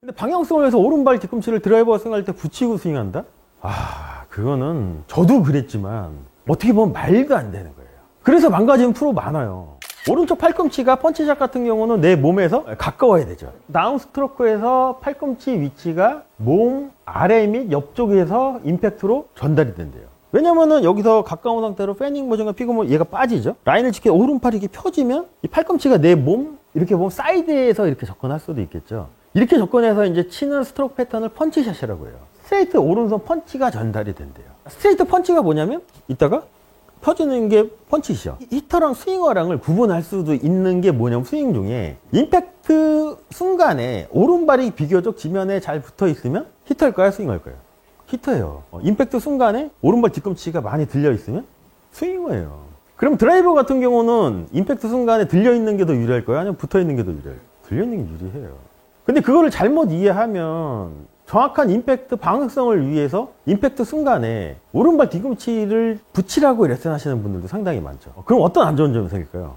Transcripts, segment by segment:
근데 방향성을 위해서 오른발 뒤꿈치를 드라이버 스윙할 때 붙이고 스윙한다? 그거는 저도 그랬지만 어떻게 보면 말도 안 되는 거예요. 그래서 망가지는 프로 많아요. 오른쪽 팔꿈치가 펀치샷 같은 경우는 내 몸에서 가까워야 되죠. 다운 스트로크에서 팔꿈치 위치가 몸 아래 및 옆쪽에서 임팩트로 전달이 된대요. 왜냐면은 여기서 가까운 상태로 패닝 모션과 피그모 얘가 빠지죠. 라인을 지켜 오른팔이 이렇게 펴지면 이 팔꿈치가 내 몸 이렇게 보면 사이드에서 이렇게 접근할 수도 있겠죠. 이렇게 접근해서 이제 치는 스트로크 패턴을 펀치샷이라고 해요. 스트레이트 오른손 펀치가 전달이 된대요. 스트레이트 펀치가 뭐냐면 이따가 펴지는 게 펀치샷. 히터랑 스윙어랑을 구분할 수도 있는 게 뭐냐면 스윙 중에 임팩트 순간에 오른발이 비교적 지면에 잘 붙어 있으면 히터일까요? 스윙어일까요? 히터예요. 임팩트 순간에 오른발 뒤꿈치가 많이 들려 있으면 스윙어예요. 그럼 드라이버 같은 경우는 임팩트 순간에 들려 있는 게 더 유리할까요? 아니면 붙어 있는 게 더 유리할까요? 들려 있는 게 유리해요. 근데 그거를 잘못 이해하면 정확한 임팩트 방향성을 위해서 임팩트 순간에 오른발 뒤꿈치를 붙이라고 레슨 하시는 분들도 상당히 많죠. 그럼 어떤 안 좋은 점이 생길까요?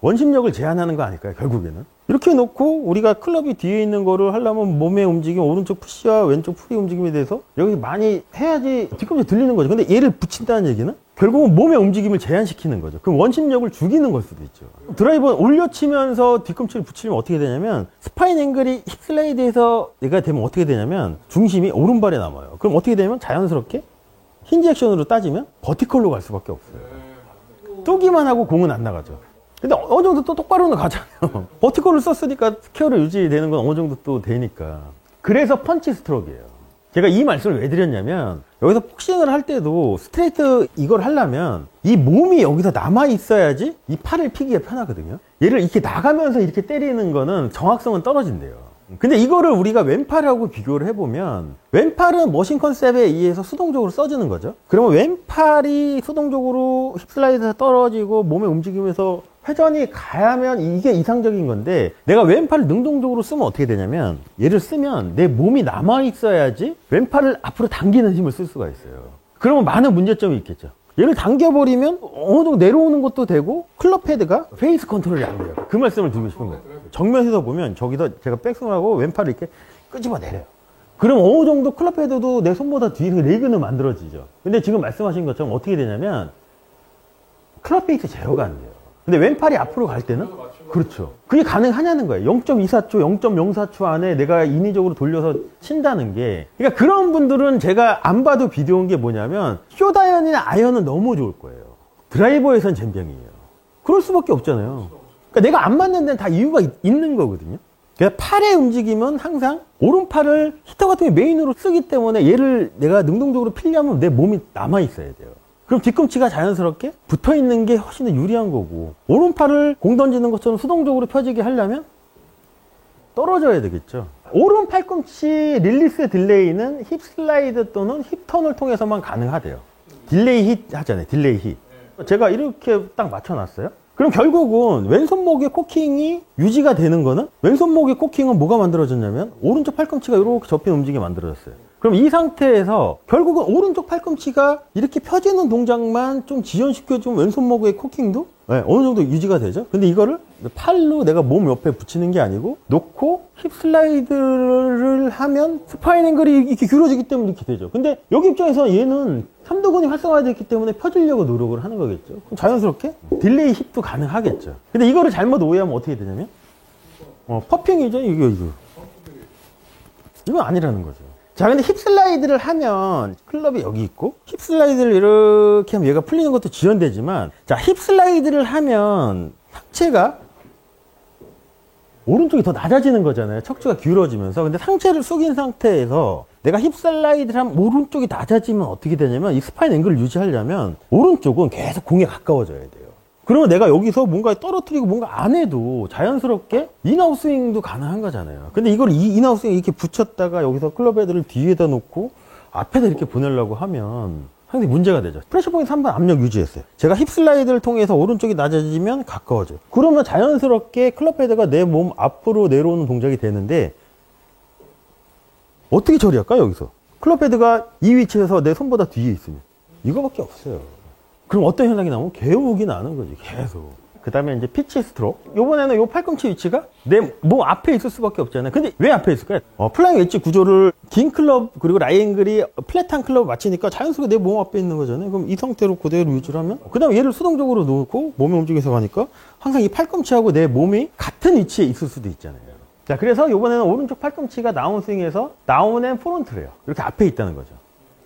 원심력을 제한하는 거 아닐까요? 결국에는 이렇게 놓고 우리가 클럽이 뒤에 있는 거를 하려면 몸의 움직임, 오른쪽 푸시와 왼쪽 프리 움직임에 대해서 여기 많이 해야지 뒤꿈치 들리는 거죠. 근데 얘를 붙인다는 얘기는 결국은 몸의 움직임을 제한시키는 거죠. 그럼 원심력을 죽이는 걸 수도 있죠. 드라이버 올려치면서 뒤꿈치를 붙이면 어떻게 되냐면 스파인 앵글이 힙 슬라이드에서 얘가 되면 어떻게 되냐면 중심이 오른발에 남아요. 그럼 어떻게 되냐면 자연스럽게 힌지 액션으로 따지면 버티컬로 갈 수밖에 없어요. 뜨기만 하고 공은 안 나가죠. 근데 어느 정도 또 똑바로는 가잖아요. 버티컬을 썼으니까 스퀘어로 유지되는 건 어느 정도 또 되니까. 그래서 펀치 스트로크예요. 제가 이 말씀을 왜 드렸냐면 여기서 복싱을 할 때도 스트레이트 이걸 하려면 이 몸이 여기서 남아 있어야지 이 팔을 피기가 편하거든요. 얘를 이렇게 나가면서 이렇게 때리는 거는 정확성은 떨어진대요. 근데 이거를 우리가 왼팔하고 비교를 해보면 왼팔은 머신 컨셉에 의해서 수동적으로 써지는 거죠. 그러면 왼팔이 수동적으로 힙슬라이드에서 떨어지고 몸의 움직임에서 회전이 가야면 이게 이상적인 건데 내가 왼팔을 능동적으로 쓰면 어떻게 되냐면 얘를 쓰면 내 몸이 남아 있어야지 왼팔을 앞으로 당기는 힘을 쓸 수가 있어요. 그러면 많은 문제점이 있겠죠. 얘를 당겨버리면 어느 정도 내려오는 것도 되고 클럽 헤드가 페이스 컨트롤이 안 돼요. 그 말씀을 드리고 싶은 거예요. 정면에서 보면 저기서 제가 백스윙하고 왼팔을 이렇게 끄집어 내려요. 그럼 어느 정도 클럽 헤드도 내 손보다 뒤에서 레그는 만들어지죠. 근데 지금 말씀하신 것처럼 어떻게 되냐면 클럽 페이스 제어가 안 돼요. 근데 왼팔이 앞으로 갈 때는 그렇죠. 그게 가능하냐는 거예요. 0.24초, 0.04초 안에 내가 인위적으로 돌려서 친다는 게. 그러니까 그런 분들은 제가 안 봐도 비디오인 게 뭐냐면 쇼다이언이나 아이언은 너무 좋을 거예요. 드라이버에선 젬병이에요. 그럴 수밖에 없잖아요. 그러니까 내가 안 맞는 데는 다 이유가 있는 거거든요. 그러니까 팔의 움직임은 항상 오른팔을 히터 같은 게 메인으로 쓰기 때문에 얘를 내가 능동적으로 피려면 내 몸이 남아 있어야 돼요. 그럼 뒤꿈치가 자연스럽게 붙어있는 게 훨씬 더 유리한 거고 오른팔을 공 던지는 것처럼 수동적으로 펴지게 하려면 떨어져야 되겠죠. 오른 팔꿈치 릴리스 딜레이는 힙 슬라이드 또는 힙 턴을 통해서만 가능하대요. 딜레이 힛 하잖아요. 딜레이 힛. 제가 이렇게 딱 맞춰놨어요. 그럼 결국은 왼손목의 코킹이 유지가 되는 거는 왼손목의 코킹은 뭐가 만들어졌냐면 오른쪽 팔꿈치가 이렇게 접힌 움직임이 만들어졌어요. 그럼 이 상태에서 결국은 오른쪽 팔꿈치가 이렇게 펴지는 동작만 좀 지연시켜주면 왼손목의 코킹도 어느 정도 유지가 되죠. 근데 이거를 팔로 내가 몸 옆에 붙이는 게 아니고 놓고 힙 슬라이드를 하면 스파인 앵글이 이렇게 길어지기 때문에 이렇게 되죠. 근데 여기 입장에서 얘는 삼두근이 활성화되기 때문에 펴지려고 노력을 하는 거겠죠. 그럼 자연스럽게 딜레이 힙도 가능하겠죠. 근데 이거를 잘못 오해하면 어떻게 되냐면 퍼핑이죠. 이거 이건 아니라는 거죠. 자, 근데 힙 슬라이드를 하면 클럽이 여기 있고 힙 슬라이드를 이렇게 하면 얘가 풀리는 것도 지연되지만 자, 힙 슬라이드를 하면 상체가 오른쪽이 더 낮아지는 거잖아요. 척추가 기울어지면서. 근데 상체를 숙인 상태에서 내가 힙 슬라이드를 하면 오른쪽이 낮아지면 어떻게 되냐면 이 스파인 앵글을 유지하려면 오른쪽은 계속 공에 가까워져야 돼요. 그러면 내가 여기서 뭔가 떨어뜨리고 뭔가 안 해도 자연스럽게 인아웃 스윙도 가능한 거잖아요. 근데 이걸 인아웃 스윙 이렇게 붙였다가 여기서 클럽 헤드를 뒤에다 놓고 앞에다 이렇게 보내려고 하면 상당히 문제가 되죠. 프레셔 포인트 3번 압력 유지했어요. 제가 힙 슬라이드를 통해서 오른쪽이 낮아지면 가까워져요. 그러면 자연스럽게 클럽 헤드가 내 몸 앞으로 내려오는 동작이 되는데 어떻게 처리할까요? 여기서 클럽 헤드가 이 위치에서 내 손보다 뒤에 있으면 이거밖에 없어요. 그럼 어떤 현상이 나오면 개욱이 나는 거지. 계속 그 다음에 이제 피치 스트로크. 요번에는 요 팔꿈치 위치가 내 몸 앞에 있을 수밖에 없잖아요. 근데 왜 앞에 있을까요? 플라잉 웨지 구조를 긴 클럽 그리고 라이앵글이 플랫한 클럽 맞추니까 자연스럽게 내 몸 앞에 있는 거잖아요. 그럼 이 상태로 그대로 유지를 하면, 그 다음에 얘를 수동적으로 놓고 몸이 움직여서 가니까 항상 이 팔꿈치하고 내 몸이 같은 위치에 있을 수도 있잖아요. 자, 그래서 요번에는 오른쪽 팔꿈치가 다운스윙에서 다운 앤 프론트래요. 이렇게 앞에 있다는 거죠.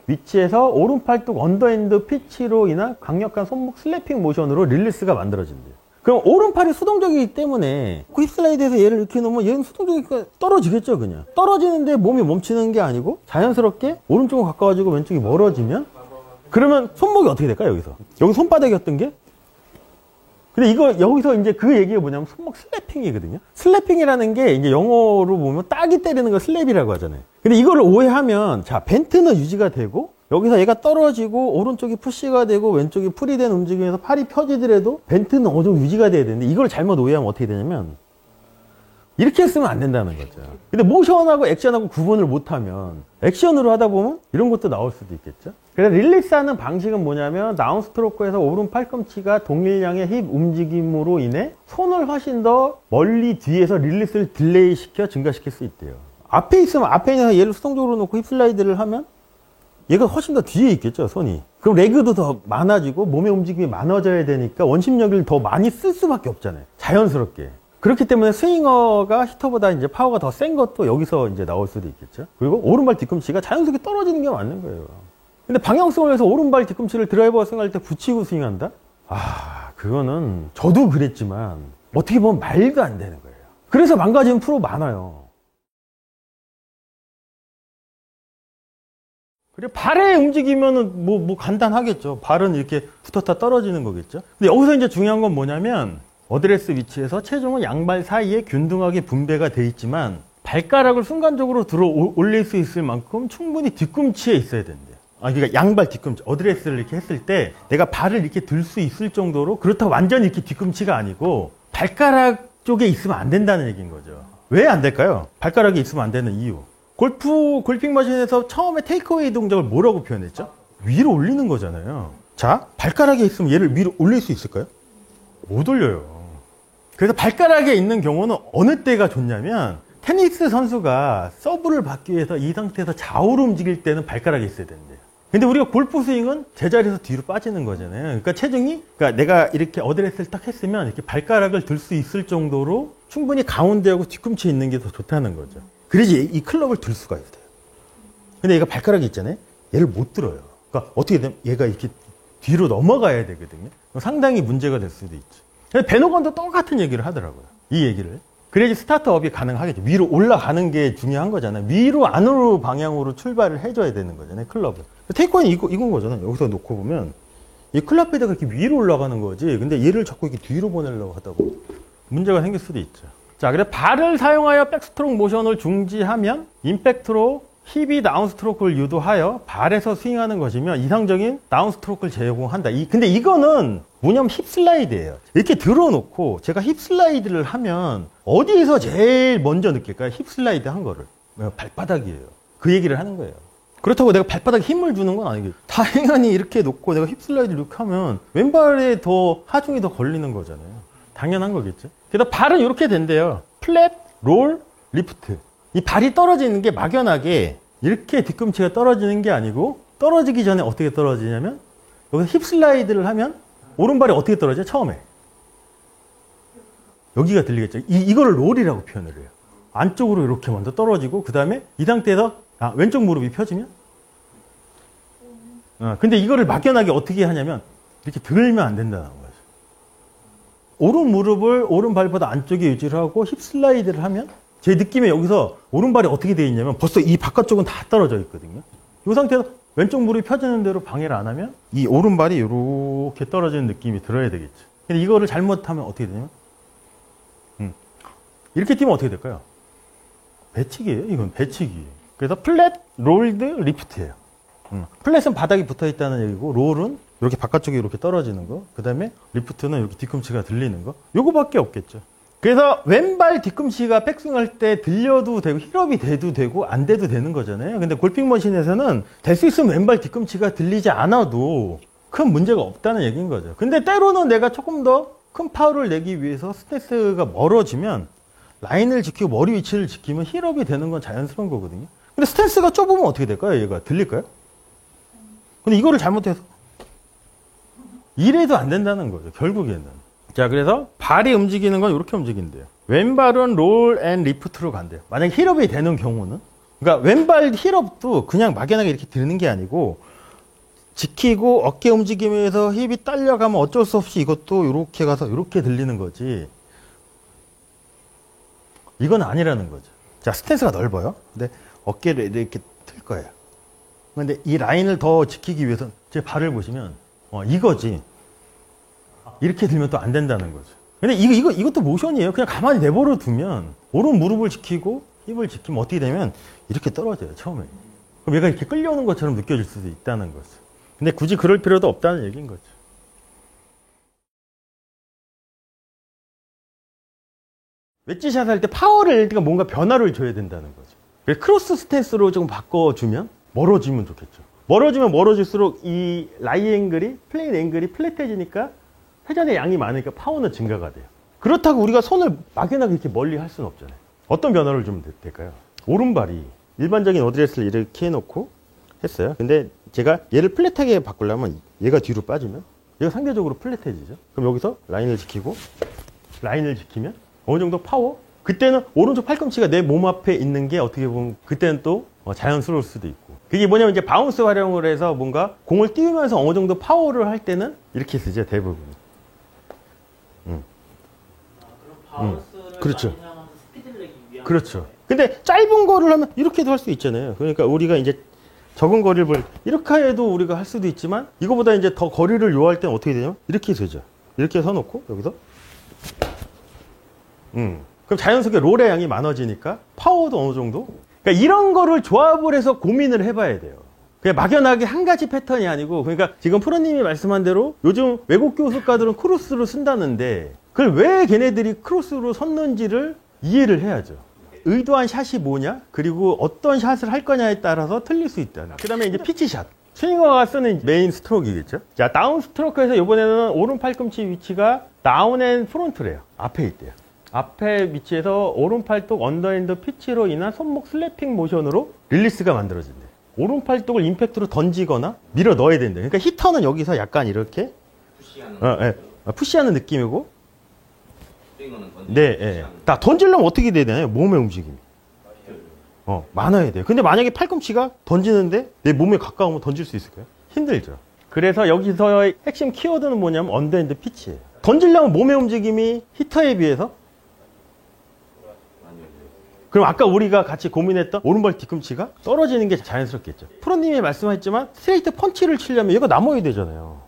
위치에서 오른팔뚝 언더핸드 피치로 인한 강력한 손목 슬래핑 모션으로 릴리스가 만들어진대요. 그럼 오른팔이 수동적이기 때문에 그 힙슬라이드에서 얘를 이렇게 놓으면 얘는 수동적이니까 떨어지겠죠. 그냥 떨어지는데 몸이 멈추는 게 아니고 자연스럽게 오른쪽으로 가까워지고 왼쪽이 멀어지면, 그러면 손목이 어떻게 될까요? 여기서 여기 손바닥이었던 게, 근데 이거 여기서 이제 그 얘기가 뭐냐면 손목 슬래핑이거든요. 슬래핑이라는 게 이제 영어로 보면 따기 때리는 걸 슬랩이라고 하잖아요. 근데 이거를 오해하면, 자, 벤트는 유지가 되고 여기서 얘가 떨어지고 오른쪽이 푸시가 되고 왼쪽이 풀이된 움직임에서 팔이 펴지더라도 벤트는 어느 정도 유지가 돼야 되는데, 이걸 잘못 오해하면 어떻게 되냐면 이렇게 쓰면 안 된다는 거죠. 근데 모션하고 액션하고 구분을 못하면 액션으로 하다 보면 이런 것도 나올 수도 있겠죠. 그래서 릴리스하는 방식은 뭐냐면 다운 스트로크에서 오른 팔꿈치가 동일량의 힙 움직임으로 인해 손을 훨씬 더 멀리 뒤에서 릴리스를 딜레이 시켜 증가시킬 수 있대요. 앞에 있으면 앞에 있는 얘를 수동적으로 놓고 힙 슬라이드를 하면 얘가 훨씬 더 뒤에 있겠죠, 손이. 그럼 레그도 더 많아지고 몸의 움직임이 많아져야 되니까 원심력을 더 많이 쓸 수밖에 없잖아요, 자연스럽게. 그렇기 때문에 스윙어가 히터보다 이제 파워가 더 센 것도 여기서 이제 나올 수도 있겠죠. 그리고 오른발 뒤꿈치가 자연스럽게 떨어지는 게 맞는 거예요. 근데 방향성을 해서 오른발 뒤꿈치를 드라이버 스윙할 때 붙이고 스윙한다? 그거는 저도 그랬지만 어떻게 보면 말도 안 되는 거예요. 그래서 망가지는 프로 많아요. 그리고 발에 움직이면은 뭐 간단하겠죠. 발은 이렇게 붙었다 떨어지는 거겠죠. 근데 여기서 이제 중요한 건 뭐냐면, 어드레스 위치에서 체중은 양발 사이에 균등하게 분배가 돼 있지만 발가락을 순간적으로 들어 올릴 수 있을 만큼 충분히 뒤꿈치에 있어야 된대요. 그러니까 양발 뒤꿈치, 어드레스를 이렇게 했을 때 내가 발을 이렇게 들 수 있을 정도로, 그렇다고 완전히 이렇게 뒤꿈치가 아니고 발가락 쪽에 있으면 안 된다는 얘기인 거죠. 왜 안 될까요? 발가락이 있으면 안 되는 이유. 골핑 머신에서 처음에 테이크어웨이 동작을 뭐라고 표현했죠? 위로 올리는 거잖아요. 자, 발가락에 있으면 얘를 위로 올릴 수 있을까요? 못 올려요. 그래서 발가락에 있는 경우는 어느 때가 좋냐면, 테니스 선수가 서브를 받기 위해서 이 상태에서 좌우로 움직일 때는 발가락이 있어야 된대요. 근데 우리가 골프 스윙은 제자리에서 뒤로 빠지는 거잖아요. 그러니까 체중이, 그러니까 내가 이렇게 어드레스를 딱 했으면 이렇게 발가락을 들 수 있을 정도로 충분히 가운데하고 뒤꿈치에 있는 게 더 좋다는 거죠. 그래야지 이 클럽을 들 수가 있어요. 근데 얘가 발가락이 있잖아요. 얘를 못 들어요. 그러니까 어떻게 되면 얘가 이렇게 뒤로 넘어가야 되거든요. 상당히 문제가 될 수도 있죠. 베노건도 똑같은 얘기를 하더라고요, 이 얘기를. 그래야지 스타트업이 가능하겠죠. 위로 올라가는 게 중요한 거잖아요. 위로 안으로 방향으로 출발을 해줘야 되는 거잖아요, 클럽을. 테이크원이 이건 거잖아요. 여기서 놓고 보면 이 클럽 헤드가 이렇게 위로 올라가는 거지. 근데 얘를 자꾸 이렇게 뒤로 보내려고 하다 보면 문제가 생길 수도 있죠. 자, 그래서 발을 사용하여 백스트로크 모션을 중지하면 임팩트로 힙이 다운스트로크를 유도하여 발에서 스윙하는 것이며 이상적인 다운스트로크를 제공한다. 근데 이거는 뭐냐면 힙슬라이드예요. 이렇게 들어놓고 제가 힙슬라이드를 하면 어디에서 제일 먼저 느낄까요? 힙슬라이드 한 거를. 발바닥이에요. 그 얘기를 하는 거예요. 그렇다고 내가 발바닥에 힘을 주는 건 아니겠죠. 다행히 이렇게 놓고 내가 힙슬라이드를 이렇게 하면 왼발에 더 하중이 더 걸리는 거잖아요. 당연한 거겠죠. 그래서 발은 이렇게 된대요. 플랫, 롤, 리프트. 이 발이 떨어지는 게 막연하게 이렇게 뒤꿈치가 떨어지는 게 아니고, 떨어지기 전에 어떻게 떨어지냐면 여기서 힙 슬라이드를 하면 오른발이 어떻게 떨어져요? 처음에 여기가 들리겠죠. 이거를 롤이라고 표현을 해요. 안쪽으로 이렇게 먼저 떨어지고 그 다음에 이 상태에서 왼쪽 무릎이 펴지면, 근데 이거를 막연하게 어떻게 하냐면 이렇게 들면 안 된다는 거죠. 오른 무릎을 오른발보다 안쪽에 유지를 하고 힙 슬라이드를 하면, 제 느낌에 여기서 오른발이 어떻게 되어 있냐면 벌써 이 바깥쪽은 다 떨어져 있거든요. 이 상태에서 왼쪽 무릎이 펴지는 대로 방해를 안 하면 이 오른발이 이렇게 떨어지는 느낌이 들어야 되겠죠. 근데 이거를 잘못하면 어떻게 되냐면 이렇게 뛰면 어떻게 될까요? 배치기예요. 이건 배치기. 그래서 플랫, 롤드, 리프트예요. 플랫은 바닥이 붙어 있다는 얘기고, 롤은 이렇게 바깥쪽에 이렇게 떨어지는 거, 그 다음에 리프트는 이렇게 뒤꿈치가 들리는 거, 요거밖에 없겠죠. 그래서 왼발 뒤꿈치가 백스윙할 때 들려도 되고 힐업이 돼도 되고 안 돼도 되는 거잖아요. 근데 골핑 머신에서는 될 수 있으면 왼발 뒤꿈치가 들리지 않아도 큰 문제가 없다는 얘기인 거죠. 근데 때로는 내가 조금 더 큰 파워를 내기 위해서 스탠스가 멀어지면 라인을 지키고 머리 위치를 지키면 힐업이 되는 건 자연스러운 거거든요. 근데 스탠스가 좁으면 어떻게 될까요? 얘가 들릴까요? 근데 이거를 잘못해서 이래도 안 된다는 거죠, 결국에는. 자, 그래서 발이 움직이는 건 이렇게 움직인대요. 왼발은 롤 앤 리프트로 간대요. 만약에 힐업이 되는 경우는. 그러니까 왼발 힐업도 그냥 막연하게 이렇게 드는 게 아니고 지키고 어깨 움직이면서 힙이 딸려가면 어쩔 수 없이 이것도 이렇게 가서 이렇게 들리는 거지. 이건 아니라는 거죠. 자, 스탠스가 넓어요. 근데 어깨를 이렇게 틀 거예요. 근데 이 라인을 더 지키기 위해서 제 발을 보시면 이거지. 이렇게 들면 또 안 된다는 거죠. 근데 이것도 모션이에요. 그냥 가만히 내버려 두면 오른 무릎을 지키고 힙을 지키면 어떻게 되면 이렇게 떨어져요, 처음에. 그럼 얘가 이렇게 끌려오는 것처럼 느껴질 수도 있다는 거죠. 근데 굳이 그럴 필요도 없다는 얘기인 거죠. 웨지샷 할 때 파워를 뭔가 변화를 줘야 된다는 거죠. 그래서 크로스 스탠스로 좀 바꿔주면 멀어지면 좋겠죠. 멀어지면 멀어질수록 이 라이 앵글이, 플레인 앵글이 플랫해지니까 회전의 양이 많으니까 파워는 증가가 돼요. 그렇다고 우리가 손을 막연하게 이렇게 멀리 할 수는 없잖아요. 어떤 변화를 주면 될까요? 오른발이 일반적인 어드레스를 이렇게 해놓고 했어요. 근데 제가 얘를 플랫하게 바꾸려면 얘가 뒤로 빠지면 얘가 상대적으로 플랫해지죠. 그럼 여기서 라인을 지키고 라인을 지키면 어느 정도 파워? 그때는 오른쪽 팔꿈치가 내 몸 앞에 있는 게 어떻게 보면 그때는 또 자연스러울 수도 있고. 그게 뭐냐면 이제 바운스 활용을 해서 뭔가 공을 띄우면서 어느 정도 파워를 할 때는 이렇게 쓰죠, 대부분. 그럼 바운스를 그렇죠. 많이 사용하면서 스피드를 내기 위한. 그렇죠. 근데 짧은 거를 하면 이렇게도 할 수 있잖아요. 그러니까 우리가 이제 적은 거리를 이렇게 해도 우리가 할 수도 있지만 이거보다 이제 더 거리를 요할 때는 어떻게 되냐면 이렇게 되죠. 이렇게 서놓고 여기서 그럼 자연스럽게 롤의 양이 많아지니까 파워도 어느 정도. 그러니까 이런 거를 조합을 해서 고민을 해봐야 돼요. 그냥 막연하게 한 가지 패턴이 아니고, 그러니까 지금 프로님이 말씀한 대로 요즘 외국 교수가들은 크로스를 쓴다는데 그걸 왜 걔네들이 크로스로 섰는지를 이해를 해야죠. 의도한 샷이 뭐냐, 그리고 어떤 샷을 할 거냐에 따라서 틀릴 수 있다는. 그 다음에 이제 피치샷. 스윙어가 쓰는 메인 스트로크이겠죠. 자, 다운 스트로크에서 이번에는 오른 팔꿈치 위치가 다운 앤 프론트래요. 앞에 있대요. 앞에 위치에서 오른팔뚝 언더핸드 피치로 인한 손목 슬래핑 모션으로 릴리스가 만들어진대요. 오른팔뚝을 임팩트로 던지거나 밀어 넣어야 된대요. 그러니까 히터는 여기서 약간 이렇게 푸시하는 느낌이고, 네, 다 던지려면 어떻게 돼야 되나요? 몸의 움직임이 많아야 돼요. 근데 만약에 팔꿈치가 던지는데 내 몸에 가까우면 던질 수 있을까요? 힘들죠. 그래서 여기서의 핵심 키워드는 뭐냐면 언더핸드 피치예요. 던지려면 몸의 움직임이 히터에 비해서, 그럼 아까 우리가 같이 고민했던 오른발 뒤꿈치가 떨어지는 게 자연스럽겠죠. 프로님이 말씀하셨지만 스트레이트 펀치를 치려면 얘가 남아야 되잖아요.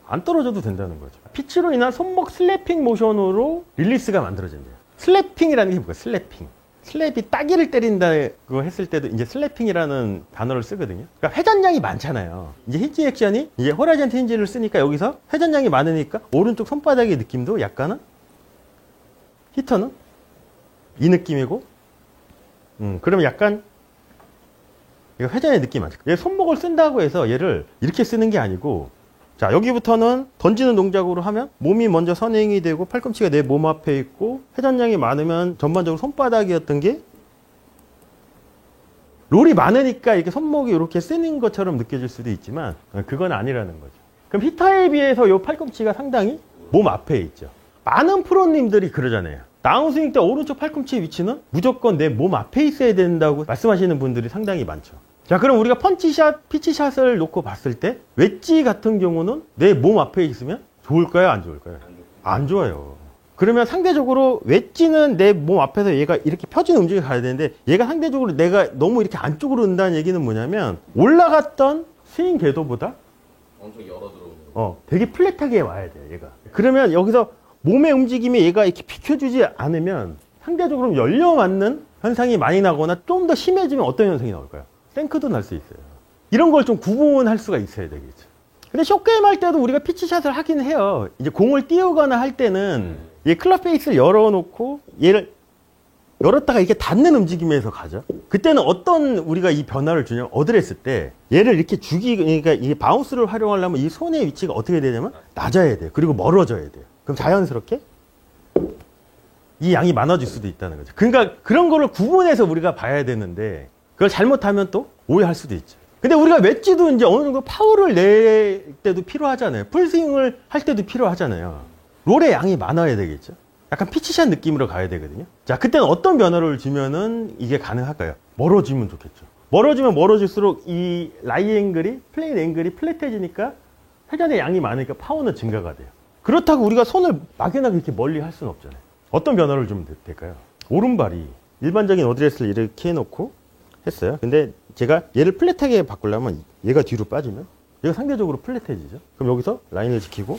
안 떨어져도 된다는 거죠. 피치로 인한 손목 슬래핑 모션으로 릴리스가 만들어진대요. 슬래핑이라는 게 뭐야? 슬래핑. 슬랩이 따기를 때린다고 했을 때도 이제 슬래핑이라는 단어를 쓰거든요. 그러니까 회전량이 많잖아요. 이제 힌지 액션이 이제 호라이즌 힌지를 쓰니까 여기서 회전량이 많으니까 오른쪽 손바닥의 느낌도 약간은, 히터는 이 느낌이고, 그러면 약간 이거 회전의 느낌이 많죠. 얘 손목을 쓴다고 해서 얘를 이렇게 쓰는 게 아니고, 자, 여기부터는 던지는 동작으로 하면 몸이 먼저 선행이 되고 팔꿈치가 내 몸 앞에 있고 회전량이 많으면 전반적으로 손바닥이었던 게 롤이 많으니까 이렇게 손목이 이렇게 쓰는 것처럼 느껴질 수도 있지만 그건 아니라는 거죠. 그럼 히터에 비해서 이 팔꿈치가 상당히 몸 앞에 있죠. 많은 프로님들이 그러잖아요. 다운스윙 때 오른쪽 팔꿈치 위치는 무조건 내 몸 앞에 있어야 된다고 말씀하시는 분들이 상당히 많죠. 자, 그럼 우리가 펀치샷, 피치샷을 놓고 봤을 때 웨지 같은 경우는 내 몸 앞에 있으면 좋을까요? 안 좋을까요? 안 좋아요. 그러면 상대적으로 웨지는 내 몸 앞에서 얘가 이렇게 펴진 움직임이 가야 되는데 얘가 상대적으로 내가 너무 이렇게 안쪽으로 온다는 얘기는 뭐냐면 올라갔던 스윙 궤도보다 엄청 열어 들어오는 되게 플랫하게 와야 돼요, 얘가. 그러면 여기서 몸의 움직임이 얘가 이렇게 비켜주지 않으면 상대적으로 열려 맞는 현상이 많이 나거나 좀 더 심해지면 어떤 현상이 나올까요? 탱크도 날 수 있어요. 이런 걸 좀 구분할 수가 있어야 되겠죠. 근데 숏게임 할 때도 우리가 피치샷을 하긴 해요. 이제 공을 띄우거나 할 때는 얘 클럽 페이스를 열어놓고 얘를 열었다가 이렇게 닫는 움직임에서 가죠. 그때는 어떤 우리가 이 변화를 주냐면 어드레스 때 얘를 이렇게 그러니까 이 바운스를 활용하려면 이 손의 위치가 어떻게 되냐면 낮아야 돼요. 그리고 멀어져야 돼요. 그럼 자연스럽게 이 양이 많아질 수도 있다는 거죠. 그러니까 그런 거를 구분해서 우리가 봐야 되는데 그걸 잘못하면 또 오해할 수도 있죠. 근데 우리가 웨지도 이제 어느 정도 파워를 낼 때도 필요하잖아요. 풀스윙을 할 때도 필요하잖아요. 롤의 양이 많아야 되겠죠. 약간 피치샷 느낌으로 가야 되거든요. 자, 그때는 어떤 변화를 주면은 이게 가능할까요? 멀어지면 좋겠죠. 멀어지면 멀어질수록 이 라이 앵글이, 플레인 앵글이 플랫해지니까 회전의 양이 많으니까 파워는 증가가 돼요. 그렇다고 우리가 손을 막연하게 이렇게 멀리 할 수는 없잖아요. 어떤 변화를 주면 될까요? 오른발이 일반적인 어드레스를 이렇게 해놓고 했어요. 근데 제가 얘를 플랫하게 바꾸려면 얘가 뒤로 빠지면 얘가 상대적으로 플랫해지죠. 그럼 여기서 라인을 지키고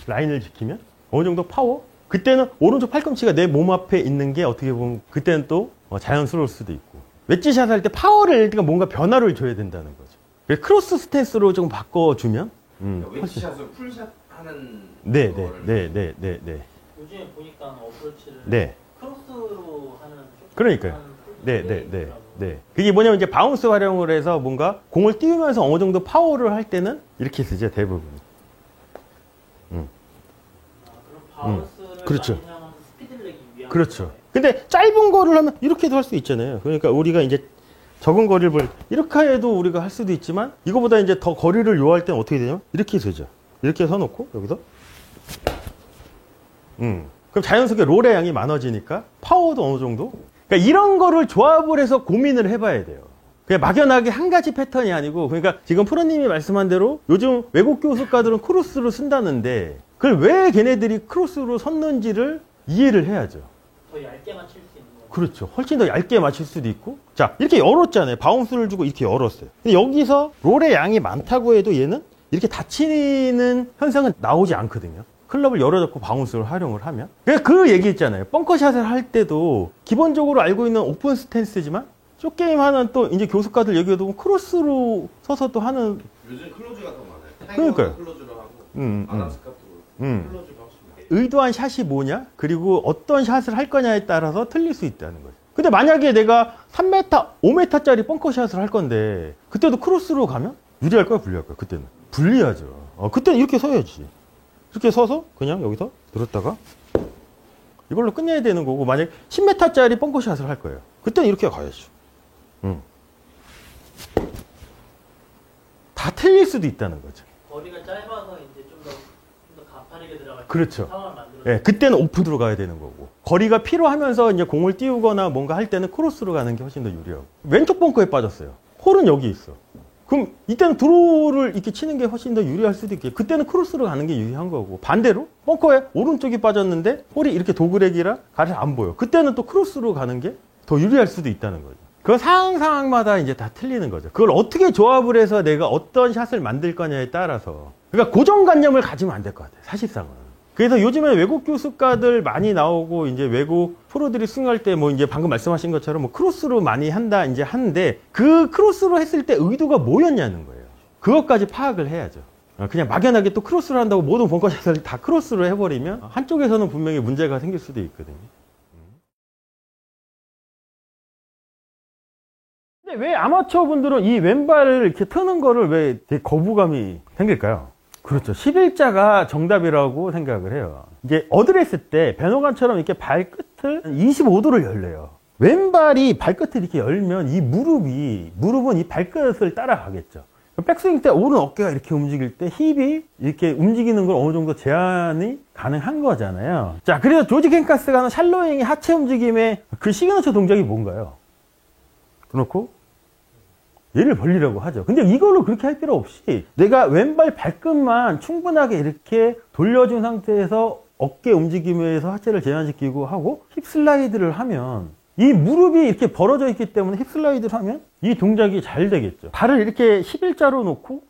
라인을 지키면 어느 정도 파워? 그때는 오른쪽 팔꿈치가 내 몸 앞에 있는 게 어떻게 보면 그때는 또 자연스러울 수도 있고 웨지샷 할 때 파워를 일단 뭔가 변화를 줘야 된다는 거죠. 그래서 크로스 스탠스로 좀 바꿔주면 웨지샷을 풀샷 하는 네네네네네. 요즘에 보니까 어프로치를 네. 크로스로 하는 그러니까요. 네. 그게 뭐냐면 이제 바운스 활용을 해서 뭔가 공을 띄우면서 어느 정도 파워를 할 때는 이렇게 쓰죠, 대부분. 그럼 바운스를 그렇죠. 많이 사용하면서 스피드를 내기 위한 그렇죠. 근데 짧은 거를 하면 이렇게도 할 수 있잖아요. 그러니까 우리가 이제 적은 거리를 이렇게 해도 우리가 할 수도 있지만 이거보다 이제 더 거리를 요할 때는 어떻게 되냐면 이렇게 쓰죠. 이렇게 서놓고 여기서 그럼 자연스럽게 롤의 양이 많아지니까 파워도 어느 정도. 그러니까 이런 거를 조합을 해서 고민을 해봐야 돼요. 그냥 막연하게 한 가지 패턴이 아니고, 그러니까 지금 프로님이 말씀한 대로 요즘 외국 교수가들은 크로스로 쓴다는데 그걸 왜 걔네들이 크로스로 섰는지를 이해를 해야죠. 더 얇게 맞출 수 있는 거. 그렇죠. 훨씬 더 얇게 맞출 수도 있고. 자, 이렇게 열었잖아요. 바운스를 주고 이렇게 열었어요. 근데 여기서 롤의 양이 많다고 해도 얘는 이렇게 다치는 현상은 나오지 않거든요. 클럽을 열어놓고 바운스를 활용을 하면. 그 얘기 있잖아요. 벙커샷을 할 때도 기본적으로 알고 있는 오픈 스탠스지만 쇼게임 하는 또 이제 교수가들 얘기해도 보면 크로스로 서서 또 하는. 요즘 클로즈가 더 많아요. 그러니까요. 클로즈로 하고 아담스카트로 클로즈가 훨씬 많아요. 의도한 샷이 뭐냐? 그리고 어떤 샷을 할 거냐에 따라서 틀릴 수 있다는 거죠. 근데 만약에 내가 3m, 5m짜리 벙커샷을 할 건데 그때도 크로스로 가면 유리할 거야, 불리할 거야? 그때는 불리하죠. 그때는 이렇게 서야지. 이렇게 서서 그냥 여기서 들었다가 이걸로 끝내야 되는 거고, 만약 10m짜리 벙커샷을 할 거예요. 그때는 이렇게 가야죠. 다 틀릴 수도 있다는 거죠. 거리가 짧아서 이제 좀 더 가파르게 들어갈 그렇죠. 상황을 만들어. 예, 그때는 오픈으로 가야 되는 거고, 거리가 필요하면서 이제 공을 띄우거나 뭔가 할 때는 크로스로 가는 게 훨씬 더 유리하고. 왼쪽 벙커에 빠졌어요. 홀은 여기 있어. 그럼 이때는 드로우를 이렇게 치는 게 훨씬 더 유리할 수도 있겠죠. 그때는 크로스로 가는 게 유리한 거고, 반대로 벙커에 오른쪽이 빠졌는데 홀이 이렇게 도그렉이라 가를 안 보여. 그때는 또 크로스로 가는 게 더 유리할 수도 있다는 거죠. 그 상황마다 이제 다 틀리는 거죠. 그걸 어떻게 조합을 해서 내가 어떤 샷을 만들 거냐에 따라서. 그러니까 고정관념을 가지면 안 될 것 같아요, 사실상은. 그래서 요즘에 외국 교수가들 많이 나오고, 이제 외국 프로들이 스윙할 때 뭐 이제 방금 말씀하신 것처럼 뭐 크로스로 많이 한다 이제 하는데, 그 크로스로 했을 때 의도가 뭐였냐는 거예요. 그것까지 파악을 해야죠. 그냥 막연하게 또 크로스로 한다고 모든 벙커샷을 다 크로스로 해버리면 한쪽에서는 분명히 문제가 생길 수도 있거든요. 근데 왜 아마추어 분들은 이 왼발을 이렇게 트는 거를 왜 되게 거부감이 생길까요? 그렇죠. 11자가 정답이라고 생각을 해요. 이게 어드레스 때 변호관처럼 이렇게 발끝을 25도를 열려요. 왼발이 발끝을 이렇게 열면 이 무릎은 이 발끝을 따라가겠죠. 백스윙 때 오른 어깨가 이렇게 움직일 때 힙이 이렇게 움직이는 걸 어느 정도 제한이 가능한 거잖아요. 자, 그래서 조지 캔카스가 하는 샬로잉의 하체 움직임의 그 시그너처 동작이 뭔가요? 그렇고 얘를 벌리라고 하죠. 근데 이걸로 그렇게 할 필요 없이 내가 왼발 발끝만 충분하게 이렇게 돌려준 상태에서 어깨 움직임에서 하체를 제한시키고 하고 힙 슬라이드를 하면, 이 무릎이 이렇게 벌어져 있기 때문에 힙 슬라이드를 하면 이 동작이 잘 되겠죠. 발을 이렇게 11자로 놓고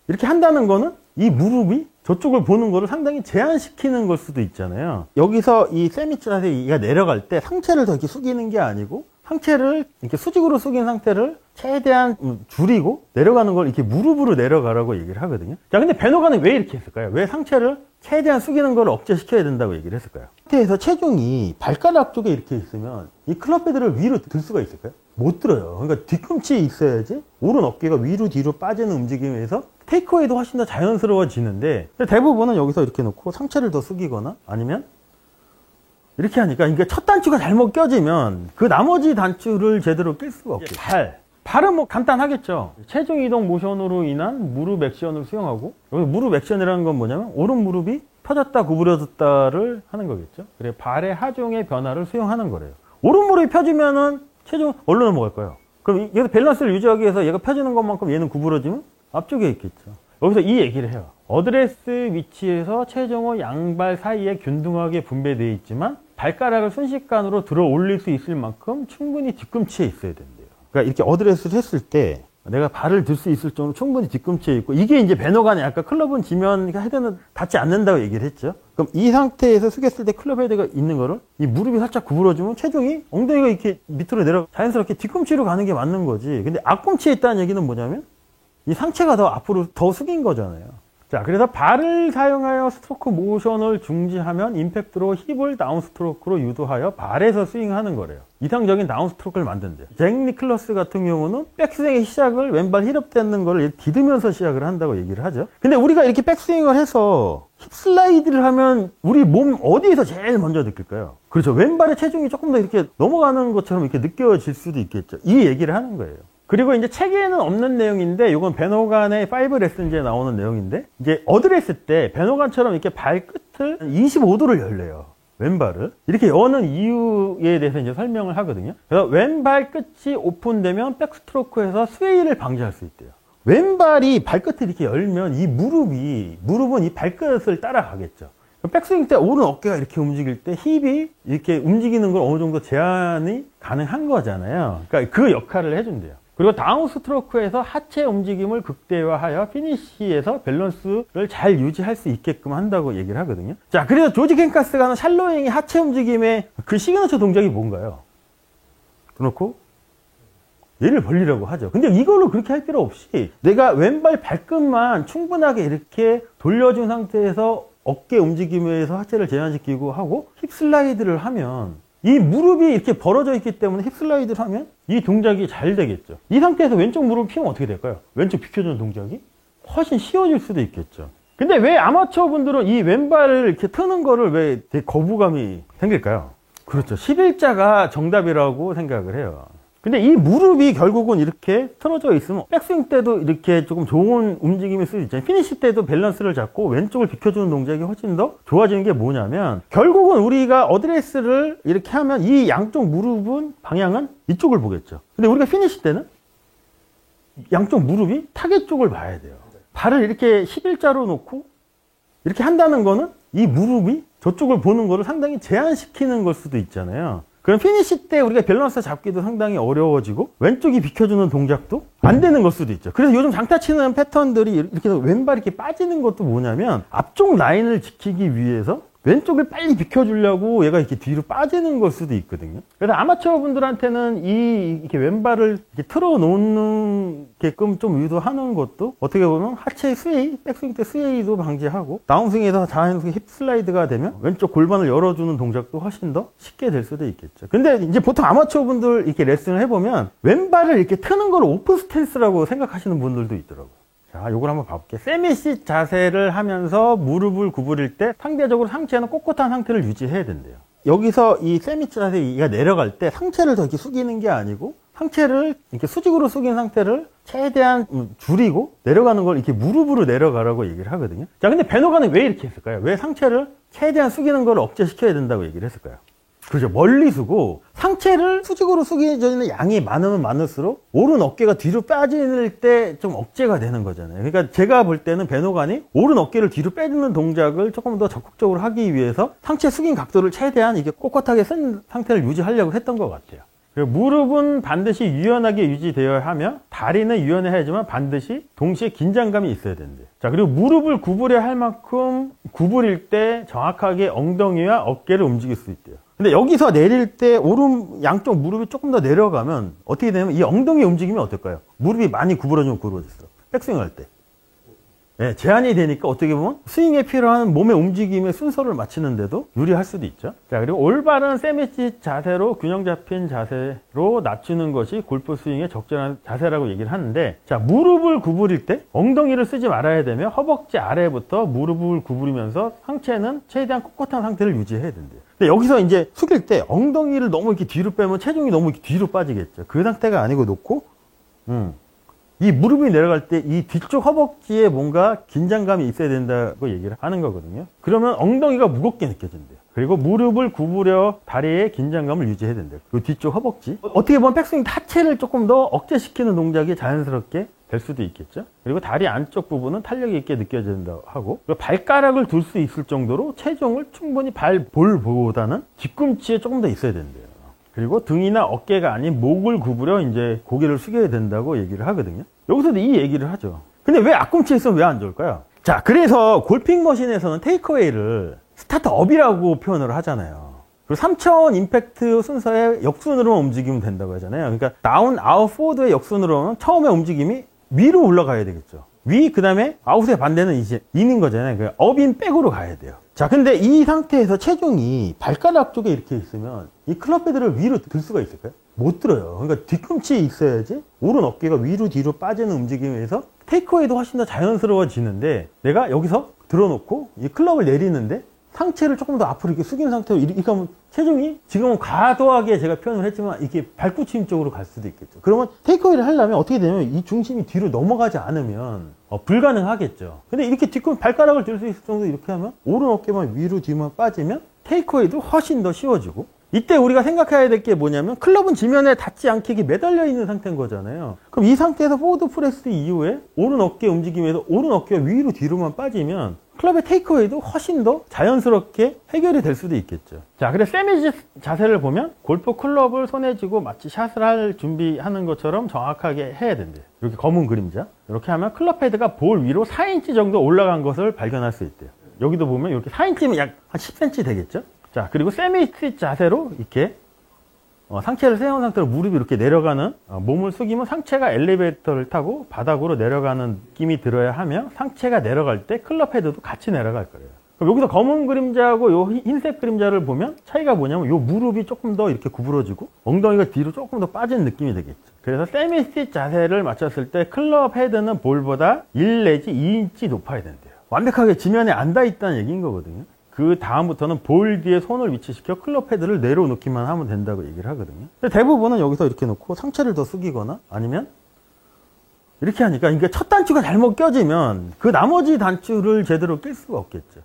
이렇게 한다는 거는 이 무릎이 저쪽을 보는 거를 상당히 제한시키는 걸 수도 있잖아요. 여기서 이 세미자세가 내려갈 때 상체를 더 이렇게 숙이는 게 아니고 상체를 이렇게 수직으로 숙인 상태를 최대한 줄이고 내려가는 걸 이렇게 무릎으로 내려가라고 얘기를 하거든요. 자, 근데 베노가는 왜 이렇게 했을까요? 왜 상체를 최대한 숙이는 걸 억제시켜야 된다고 얘기를 했을까요? 상태에서 체중이 발가락 쪽에 이렇게 있으면 이 클럽 헤드를 위로 들 수가 있을까요? 못 들어요. 그러니까 뒤꿈치에 있어야지 오른 어깨가 위로 뒤로 빠지는 움직임에서 테이크어웨이도 훨씬 더 자연스러워지는데 대부분은 여기서 이렇게 놓고 상체를 더 숙이거나 아니면 이렇게 하니까 그러니까 첫 단추가 잘못 껴지면 그 나머지 단추를 제대로 낄 수가 없고 발은 뭐 간단하겠죠. 체중 이동 모션으로 인한 무릎 액션을 수행하고 여기 무릎 액션이라는 건 뭐냐면 오른 무릎이 펴졌다 구부려졌다를 하는 거겠죠. 그래 발의 하중의 변화를 수행하는 거래요. 오른 무릎이 펴지면은 체중 어디로 넘어갈까요? 그럼 여기서 밸런스를 유지하기 위해서 얘가 펴지는 것만큼 얘는 구부러지면 앞쪽에 있겠죠. 여기서 이 얘기를 해요. 어드레스 위치에서 체중은 양발 사이에 균등하게 분배되어 있지만 발가락을 순식간으로 들어 올릴 수 있을 만큼 충분히 뒤꿈치에 있어야 된대요. 그러니까 이렇게 어드레스를 했을 때 내가 발을 들 수 있을 정도로 충분히 뒤꿈치에 있고 이게 이제 배너간에 아까 클럽은 지면 헤드는 닿지 않는다고 얘기를 했죠. 그럼 이 상태에서 숙였을 때 클럽 헤드가 있는 거를 이 무릎이 살짝 구부러지면 체중이 엉덩이가 이렇게 밑으로 내려 자연스럽게 뒤꿈치로 가는 게 맞는 거지. 근데 앞꿈치에 있다는 얘기는 뭐냐면 이 상체가 더 앞으로 더 숙인 거잖아요. 자, 그래서 발을 사용하여 스트로크 모션을 중지하면 임팩트로 힙을 다운스트로크로 유도하여 발에서 스윙하는 거래요. 이상적인 다운스트로크를 만든대요. 잭 니클러스 같은 경우는 백스윙의 시작을 왼발 힐업 되는 거를 디드면서 시작을 한다고 얘기를 하죠. 근데 우리가 이렇게 백스윙을 해서 힙 슬라이드를 하면 우리 몸 어디에서 제일 먼저 느낄까요? 그렇죠. 왼발의 체중이 조금 더 이렇게 넘어가는 것처럼 이렇게 느껴질 수도 있겠죠. 이 얘기를 하는 거예요. 그리고 이제 책에는 없는 내용인데 이건 베노간의 5 레슨지에 나오는 내용인데 이제 어드레스 때 베노간처럼 이렇게 발끝을 25도를 열래요. 왼발을 이렇게 여는 이유에 대해서 이제 설명을 하거든요. 그래서 왼발 끝이 오픈되면 백스트로크에서 스웨이를 방지할 수 있대요. 왼발이 발끝을 이렇게 열면 이 무릎은 이 발끝을 따라가겠죠. 백스윙 때 오른 어깨가 이렇게 움직일 때 힙이 이렇게 움직이는 걸 어느 정도 제한이 가능한 거잖아요. 그러니까 그 역할을 해준대요. 그리고 다운 스트로크에서 하체 움직임을 극대화하여 피니쉬에서 밸런스를 잘 유지할 수 있게끔 한다고 얘기를 하거든요. 자, 그래서 조지 캔카스가 하는 샬로잉의 하체 움직임의 그 시그너처 동작이 뭔가요? 그렇고 얘를 벌리라고 하죠. 근데 이걸로 그렇게 할 필요 없이 내가 왼발 발끝만 충분하게 이렇게 돌려준 상태에서 어깨 움직임에서 하체를 제한시키고 하고 힙 슬라이드를 하면 이 무릎이 이렇게 벌어져 있기 때문에 힙 슬라이드를 하면 이 동작이 잘 되겠죠. 이 상태에서 왼쪽 무릎을 피면 어떻게 될까요? 왼쪽 비켜주는 동작이 훨씬 쉬워질 수도 있겠죠. 근데 왜 아마추어 분들은 이 왼발을 이렇게 트는 거를 왜 되게 거부감이 생길까요? 그렇죠. 11자가 정답이라고 생각을 해요. 근데 이 무릎이 결국은 이렇게 틀어져 있으면 백스윙 때도 이렇게 조금 좋은 움직임이 쓸 수 있잖아요. 피니시 때도 밸런스를 잡고 왼쪽을 비켜주는 동작이 훨씬 더 좋아지는 게 뭐냐면 결국은 우리가 어드레스를 이렇게 하면 이 양쪽 무릎은 방향은 이쪽을 보겠죠. 근데 우리가 피니시 때는 양쪽 무릎이 타겟 쪽을 봐야 돼요. 발을 이렇게 11자로 놓고 이렇게 한다는 거는 이 무릎이 저쪽을 보는 거를 상당히 제한시키는 걸 수도 있잖아요. 그럼 피니시 때 우리가 밸런스 잡기도 상당히 어려워지고 왼쪽이 비켜주는 동작도 안 되는 걸 수도 있죠. 그래서 요즘 장타 치는 패턴들이 이렇게 왼발이 이렇게 빠지는 것도 뭐냐면 앞쪽 라인을 지키기 위해서 왼쪽을 빨리 비켜주려고 얘가 이렇게 뒤로 빠지는 걸 수도 있거든요. 그래서 아마추어 분들한테는 이렇게 왼발을 이렇게 틀어 놓게끔 좀 유도하는 것도 어떻게 보면 하체 스웨이, 백스윙 때 스웨이도 방지하고 다운스윙에서 자연스럽게 힙 슬라이드가 되면 왼쪽 골반을 열어주는 동작도 훨씬 더 쉽게 될 수도 있겠죠. 근데 이제 보통 아마추어 분들 이렇게 레슨을 해보면 왼발을 이렇게 트는 걸 오픈 스탠스라고 생각하시는 분들도 있더라고요. 자, 요걸 한번 봐볼게요. 세미시 자세를 하면서 무릎을 구부릴 때 상대적으로 상체는 꼿꼿한 상태를 유지해야 된대요. 여기서 이 세미 자세가 내려갈 때 상체를 더 이렇게 숙이는 게 아니고 상체를 이렇게 수직으로 숙인 상태를 최대한 줄이고 내려가는 걸 이렇게 무릎으로 내려가라고 얘기를 하거든요. 자, 근데 베노간은 왜 이렇게 했을까요? 왜 상체를 최대한 숙이는 걸 억제시켜야 된다고 얘기를 했을까요? 그죠. 멀리 쓰고 상체를 수직으로 숙이는 양이 많으면 많을수록 오른 어깨가 뒤로 빠질 때 좀 억제가 되는 거잖아요. 그러니까 제가 볼 때는 베노간이 오른 어깨를 뒤로 빼주는 동작을 조금 더 적극적으로 하기 위해서 상체 숙인 각도를 최대한 이게 꼿꼿하게 쓴 상태를 유지하려고 했던 것 같아요. 그리고 무릎은 반드시 유연하게 유지되어야 하며 다리는 유연해야지만 반드시 동시에 긴장감이 있어야 된대요. 자, 그리고 무릎을 구부려야 할 만큼 구부릴 때 정확하게 엉덩이와 어깨를 움직일 수 있대요. 근데 여기서 내릴 때 오른 양쪽 무릎이 조금 더 내려가면 어떻게 되냐면 이 엉덩이 움직이면 어떨까요? 무릎이 많이 구부러지면 구부러졌어. 백스윙 할 때. 예, 제한이 되니까 어떻게 보면 스윙에 필요한 몸의 움직임의 순서를 맞추는데도 유리할 수도 있죠. 자, 그리고 올바른 세미시 자세로 균형 잡힌 자세로 낮추는 것이 골프 스윙의 적절한 자세라고 얘기를 하는데, 자, 무릎을 구부릴 때 엉덩이를 쓰지 말아야 되며 허벅지 아래부터 무릎을 구부리면서 상체는 최대한 꼿꼿한 상태를 유지해야 된대요. 근데 여기서 이제 숙일 때 엉덩이를 너무 이렇게 뒤로 빼면 체중이 너무 이렇게 뒤로 빠지겠죠. 그 상태가 아니고 놓고, 이 무릎이 내려갈 때 이 뒤쪽 허벅지에 뭔가 긴장감이 있어야 된다고 얘기를 하는 거거든요. 그러면 엉덩이가 무겁게 느껴진대요. 그리고 무릎을 구부려 다리에 긴장감을 유지해야 된대요. 그 뒤쪽 허벅지. 어떻게 보면 백스윙 하체를 조금 더 억제시키는 동작이 자연스럽게 될 수도 있겠죠. 그리고 다리 안쪽 부분은 탄력이 있게 느껴진다고 하고, 그리고 발가락을 둘 수 있을 정도로 체중을 충분히 볼보다는 뒤꿈치에 조금 더 있어야 된대요. 그리고 등이나 어깨가 아닌 목을 구부려 이제 고개를 숙여야 된다고 얘기를 하거든요. 여기서도 이 얘기를 하죠. 근데 왜 앞꿈치에 있으면 왜 안 좋을까요? 자, 그래서 골핑 머신에서는 테이크어웨이를 스타트업이라고 표현을 하잖아요. 그리고 3차원 임팩트 순서의 역순으로만 움직이면 된다고 하잖아요. 그러니까 다운, 아웃, 포워드의 역순으로는 처음에 움직임이 위로 올라가야 되겠죠. 위, 그 다음에 아웃의 반대는 이제 인인 거잖아요. 그러니까 업인 백으로 가야 돼요. 자, 근데 이 상태에서 체중이 발가락 쪽에 이렇게 있으면 이 클럽 헤드를 위로 들 수가 있을까요? 못 들어요. 그러니까 뒤꿈치에 있어야지 오른 어깨가 위로 뒤로 빠지는 움직임에서 테이크어웨이도 훨씬 더 자연스러워지는데, 내가 여기서 들어놓고 이 클럽을 내리는데 상체를 조금 더 앞으로 이렇게 숙인 상태로 이렇게 하면 체중이 지금은 과도하게 제가 표현을 했지만 이렇게 발붙임 쪽으로 갈 수도 있겠죠. 그러면 테이크어웨이를 하려면 어떻게 되냐면 이 중심이 뒤로 넘어가지 않으면 불가능하겠죠. 근데 이렇게 뒤꿈 발가락을 들 수 있을 정도 이렇게 하면 오른 어깨만 위로 뒤만 빠지면 테이크어웨이도 훨씬 더 쉬워지고, 이때 우리가 생각해야 될 게 뭐냐면 클럽은 지면에 닿지 않게 이렇게 매달려 있는 상태인 거잖아요. 그럼 이 상태에서 포워드 프레스 이후에 오른 어깨 움직임에서 오른 어깨가 위로 뒤로만 빠지면 클럽의 테이크어웨이도 훨씬 더 자연스럽게 해결이 될 수도 있겠죠. 자, 그래서 세미시 자세를 보면 골프 클럽을 손에 쥐고 마치 샷을 할 준비하는 것처럼 정확하게 해야 된대요. 이렇게 검은 그림자. 이렇게 하면 클럽 헤드가 볼 위로 4인치 정도 올라간 것을 발견할 수 있대요. 여기도 보면 이렇게 4인치면 약 한 10cm 되겠죠? 자, 그리고 세미시 자세로 이렇게 상체를 세운 상태로 무릎이 이렇게 내려가는, 몸을 숙이면 상체가 엘리베이터를 타고 바닥으로 내려가는 느낌이 들어야 하며, 상체가 내려갈 때 클럽 헤드도 같이 내려갈 거예요. 그럼 여기서 검은 그림자하고 요 흰색 그림자를 보면 차이가 뭐냐면 요 무릎이 조금 더 이렇게 구부러지고 엉덩이가 뒤로 조금 더 빠진 느낌이 되겠죠. 그래서 세미시 자세를 맞췄을 때 클럽 헤드는 볼보다 1 내지 2인치 높아야 된대요. 완벽하게 지면에 앉아 있다는 얘기인 거거든요. 그 다음부터는 볼 뒤에 손을 위치시켜 클럽 헤드를 내려놓기만 하면 된다고 얘기를 하거든요. 근데 대부분은 여기서 이렇게 놓고 상체를 더 숙이거나 아니면 이렇게 하니까, 그러니까 첫 단추가 잘못 껴지면 그 나머지 단추를 제대로 낄 수가 없겠죠.